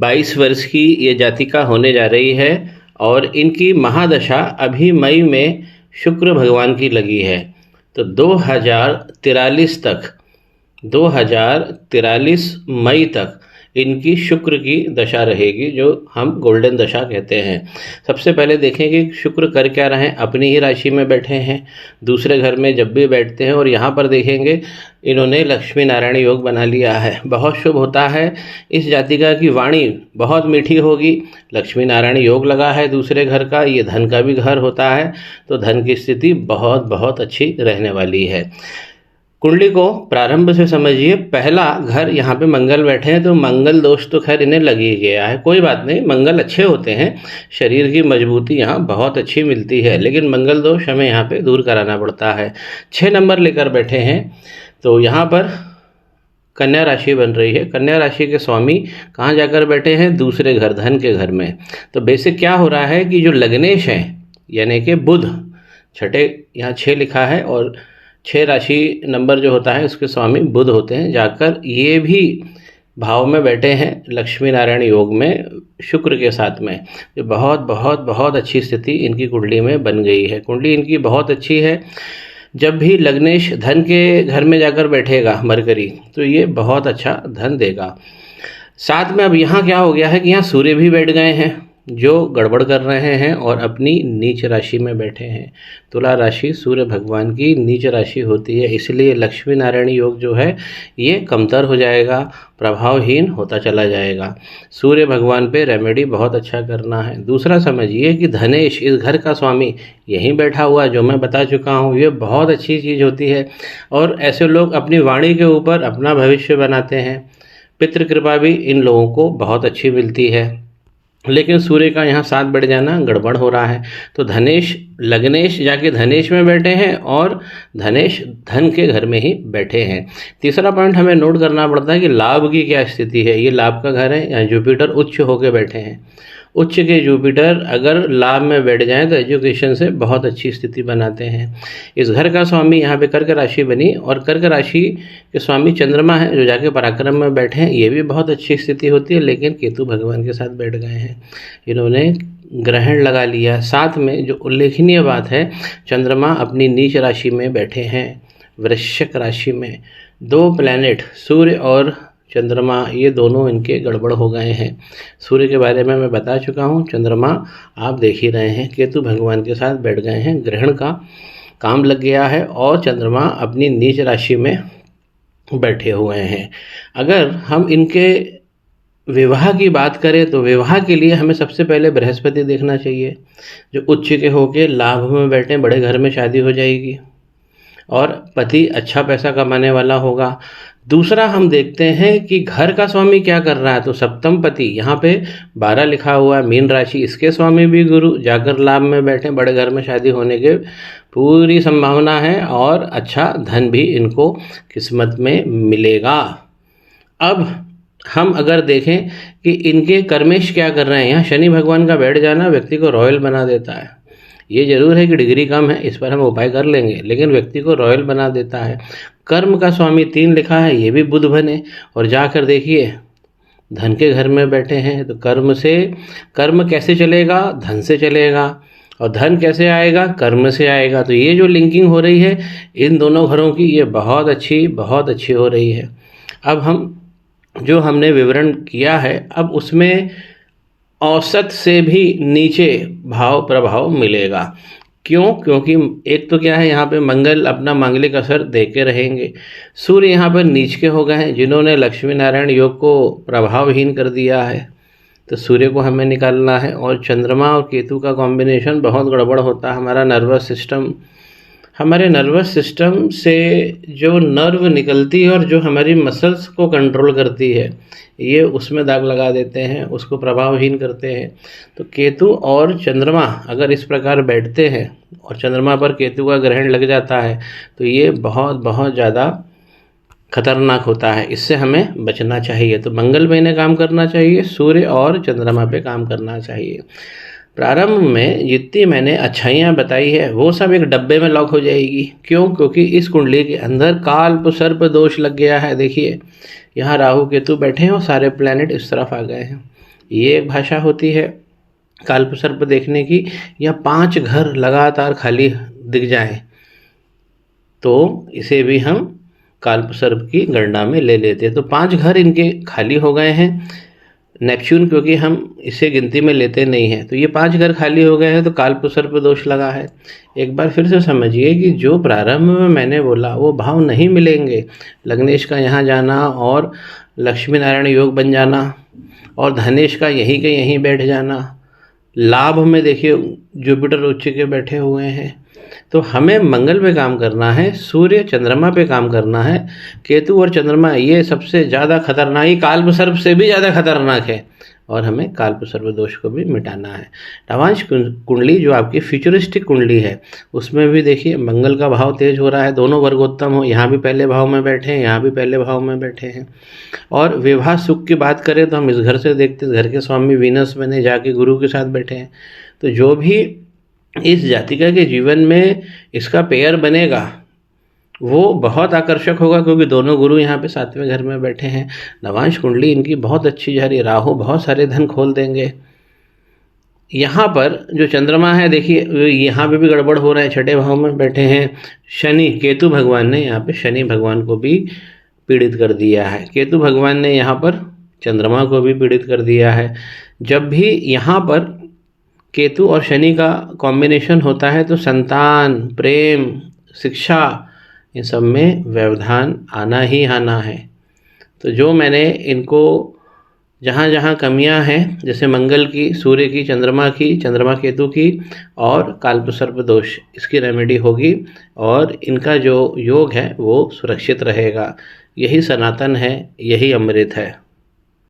22 वर्ष की ये जातिका होने जा रही है और इनकी महादशा अभी मई में शुक्र भगवान की लगी है। तो 2043 मई तक इनकी शुक्र की दशा रहेगी, जो हम गोल्डन दशा कहते हैं। सबसे पहले देखेंगे शुक्र कर क्या रहे हैं। अपनी ही राशि में बैठे हैं, दूसरे घर में जब भी बैठते हैं, और यहाँ पर देखेंगे इन्होंने लक्ष्मी नारायण योग बना लिया है। बहुत शुभ होता है। इस जातिका की वाणी बहुत मीठी होगी। लक्ष्मी नारायण योग लगा है दूसरे घर का, ये धन का भी घर होता है, तो धन की स्थिति बहुत बहुत अच्छी रहने वाली है। कुंडली को प्रारंभ से समझिए। पहला घर यहाँ पे मंगल बैठे हैं, तो मंगल दोष तो खैर इन्हें लग ही गया है, कोई बात नहीं, मंगल अच्छे होते हैं, शरीर की मजबूती यहाँ बहुत अच्छी मिलती है, लेकिन मंगल दोष हमें यहाँ पे दूर कराना पड़ता है। 6 नंबर लेकर बैठे हैं, तो यहाँ पर कन्या राशि बन रही है। कन्या राशि के स्वामी कहाँ जाकर बैठे हैं? दूसरे घर, धन के घर में। तो बेसिक क्या हो रहा है कि जो लग्नेश हैं यानी कि बुध, छठे यहाँ 6 लिखा है, और 6 राशि नंबर जो होता है उसके स्वामी बुध होते हैं, जाकर ये भी भाव में बैठे हैं लक्ष्मी नारायण योग में शुक्र के साथ में। जो बहुत बहुत बहुत अच्छी स्थिति इनकी कुंडली में बन गई है। कुंडली इनकी बहुत अच्छी है। जब भी लग्नेश धन के घर में जाकर बैठेगा मरकरी, तो ये बहुत अच्छा धन देगा। साथ में अब यहाँ क्या हो गया है कि यहाँ सूर्य भी बैठ गए हैं, जो गड़बड़ कर रहे हैं, और अपनी नीच राशि में बैठे हैं। तुला राशि सूर्य भगवान की नीच राशि होती है, इसलिए लक्ष्मी नारायण योग जो है ये कमतर हो जाएगा, प्रभावहीन होता चला जाएगा। सूर्य भगवान पे रेमेडी बहुत अच्छा करना है। दूसरा समझिए कि धनेश, इस घर का स्वामी यहीं बैठा हुआ, जो मैं बता चुका हूँ, ये बहुत अच्छी चीज़ होती है, और ऐसे लोग अपनी वाणी के ऊपर अपना भविष्य बनाते हैं। पितृ कृपा भी इन लोगों को बहुत अच्छी मिलती है, लेकिन सूर्य का यहाँ साथ बढ़ जाना गड़बड़ हो रहा है। तो धनेश, लग्नेश जाके धनेश में बैठे हैं, और धनेश धन के घर में ही बैठे हैं। तीसरा पॉइंट हमें नोट करना पड़ता है कि लाभ की क्या स्थिति है। ये लाभ का घर है, यहाँ जुपिटर उच्च होकर बैठे हैं। उच्च के जुपिटर अगर लाभ में बैठ जाएं तो एजुकेशन से बहुत अच्छी स्थिति बनाते हैं। इस घर का स्वामी यहाँ पे कर्क राशि बनी, और कर्क राशि के स्वामी चंद्रमा है, जो जाके पराक्रम में बैठे हैं। ये भी बहुत अच्छी स्थिति होती है, लेकिन केतु भगवान के साथ बैठ गए हैं, इन्होंने ग्रहण लगा लिया। साथ में जो उल्लेखनीय बात है, चंद्रमा अपनी नीच राशि में बैठे हैं, वृश्चिक राशि में। 2 प्लैनेट सूर्य और चंद्रमा, ये दोनों इनके गड़बड़ हो गए हैं। सूर्य के बारे में मैं बता चुका हूँ, चंद्रमा आप देख ही रहे हैं, केतु भगवान के साथ बैठ गए हैं, ग्रहण का काम लग गया है, और चंद्रमा अपनी नीच राशि में बैठे हुए हैं। अगर हम इनके विवाह की बात करें, तो विवाह के लिए हमें सबसे पहले बृहस्पति देखना चाहिए, जो उच्च के होके लाभ में बैठे, बड़े घर में शादी हो जाएगी, और पति अच्छा पैसा कमाने वाला होगा। दूसरा हम देखते हैं कि घर का स्वामी क्या कर रहा है, तो सप्तम पति यहाँ पे 12 लिखा हुआ है, मीन राशि, इसके स्वामी भी गुरु, जाकर लाभ में बैठे, बड़े घर में शादी होने के पूरी संभावना है, और अच्छा धन भी इनको किस्मत में मिलेगा। अब हम अगर देखें कि इनके कर्मेश क्या कर रहे हैं, यहाँ शनि भगवान का बैठ जाना व्यक्ति को रॉयल बना देता है। ये जरूर है कि डिग्री कम है, इस पर हम उपाय कर लेंगे, लेकिन व्यक्ति को रॉयल बना देता है। कर्म का स्वामी 3 लिखा है, ये भी बुध बने, और जाकर देखिए धन के घर में बैठे हैं। तो कर्म कैसे चलेगा? धन से चलेगा, और धन कैसे आएगा? कर्म से आएगा। तो ये जो लिंकिंग हो रही है इन दोनों घरों की, ये बहुत अच्छी हो रही है। अब हमने विवरण किया है, अब उसमें औसत से भी नीचे भाव प्रभाव मिलेगा। क्यों? क्योंकि एक तो क्या है, यहाँ पे मंगल अपना मांगलिक असर देके रहेंगे। सूर्य यहाँ पर नीच के हो गए हैं, जिन्होंने लक्ष्मी नारायण योग को प्रभावहीन कर दिया है, तो सूर्य को हमें निकालना है। और चंद्रमा और केतु का कॉम्बिनेशन बहुत गड़बड़ होता है। हमारे नर्वस सिस्टम से जो नर्व निकलती है और जो हमारी मसल्स को कंट्रोल करती है, ये उसमें दाग लगा देते हैं, उसको प्रभावहीन करते हैं। तो केतु और चंद्रमा अगर इस प्रकार बैठते हैं और चंद्रमा पर केतु का ग्रहण लग जाता है, तो ये बहुत ज़्यादा खतरनाक होता है। इससे हमें बचना चाहिए। तो मंगल महीने काम करना चाहिए, सूर्य और चंद्रमा पे काम करना चाहिए। प्रारंभ में जितनी मैंने अच्छाइयाँ बताई है वो सब एक डब्बे में लॉक हो जाएगी। क्यों? क्योंकि इस कुंडली के अंदर काल्प सर्प दोष लग गया है। देखिए यहाँ राहु केतु बैठे हैं और सारे प्लैनेट इस तरफ आ गए हैं। ये एक भाषा होती है कालसर्प देखने की, या 5 घर लगातार खाली दिख जाएं तो इसे भी हम कालसर्प की गणना में ले लेते हैं। तो 5 घर इनके खाली हो गए हैं नेपच्यून, क्योंकि हम इसे गिनती में लेते नहीं हैं, तो ये 5 घर खाली हो गए हैं, तो कालसर्प दोष लगा है। एक बार फिर से समझिए कि जो प्रारंभ में मैंने बोला वो भाव नहीं मिलेंगे। लग्नेश का यहाँ जाना और लक्ष्मी नारायण योग बन जाना और धनेश का यहीं के यहीं बैठ जाना, लाभ में देखिए जुपिटर उच्च के बैठे हुए हैं। तो हमें मंगल पे काम करना है, सूर्य चंद्रमा पे काम करना है। केतु और चंद्रमा ये सबसे ज़्यादा खतरनाक, ये कालसर्प से भी ज़्यादा खतरनाक है, और हमें कालसर्प दोष को भी मिटाना है। नवांश कुंडली जो आपकी फ्यूचरिस्टिक कुंडली है उसमें भी देखिए मंगल का भाव तेज हो रहा है, दोनों वर्गोत्तम हो, यहाँ भी पहले भाव में बैठे हैं, यहाँ भी पहले भाव में बैठे हैं। और विवाह सुख की बात करें तो हम इस घर से देखते हैं, घर के स्वामी वीनस बने जाके गुरु के साथ बैठे हैं। तो जो भी इस जातिका के जीवन में इसका पेयर बनेगा वो बहुत आकर्षक होगा, क्योंकि दोनों गुरु यहाँ पे 7वें घर में बैठे हैं। नवांश कुंडली इनकी बहुत अच्छी जा रही है, राहु बहुत सारे धन खोल देंगे। यहाँ पर जो चंद्रमा है देखिए यहाँ पे भी गड़बड़ हो रहा है, 6ठे भाव में बैठे हैं। शनि, केतु भगवान ने यहाँ पे शनि भगवान को भी पीड़ित कर दिया है, केतु भगवान ने यहाँ पर चंद्रमा को भी पीड़ित कर दिया है। जब भी यहाँ पर केतु और शनि का कॉम्बिनेशन होता है तो संतान, प्रेम, शिक्षा, इन सब में व्यवधान आना ही आना है। तो जो मैंने इनको जहाँ जहाँ कमियाँ हैं, जैसे मंगल की, सूर्य की, चंद्रमा की, चंद्रमा केतु की और कालसर्प दोष, इसकी रेमेडी होगी और इनका जो योग है वो सुरक्षित रहेगा। यही सनातन है, यही अमृत है।